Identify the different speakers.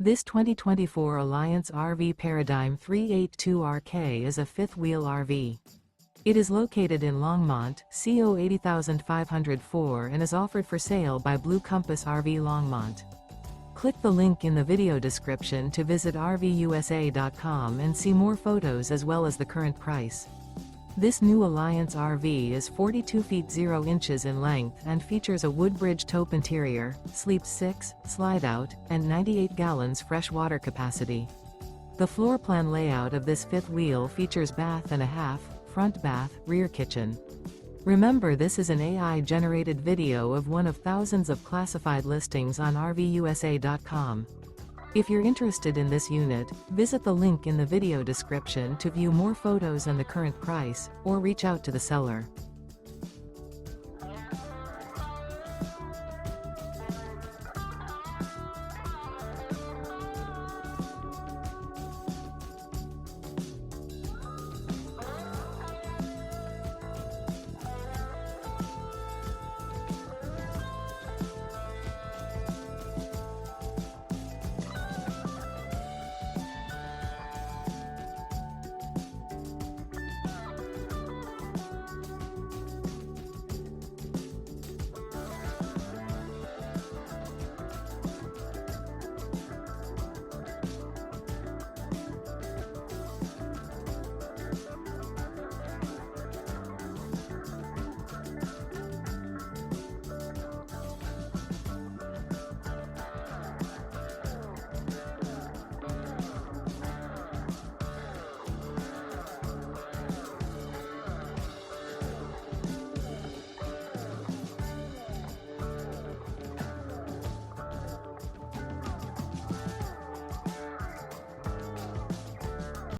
Speaker 1: This 2024 Alliance RV Paradigm 382RK is a fifth-wheel RV. It is located in Longmont, CO 80504 and is offered for sale by Blue Compass RV Longmont. Click the link in the video description to visit RVUSA.com and see more photos as well as the current price. This new Alliance RV is 42 feet 0 inches in length and features a WOODBRIDGE TAUPE interior, sleeps 6, Slideout, and 98 gallons fresh water capacity. The floor plan layout of this fifth wheel features bath and a half, front bath, rear kitchen. Remember, this is an AI-generated video of one of thousands of classified listings on RVUSA.com. If you're interested in this unit, visit the link in the video description to view more photos and the current price, or reach out to the seller.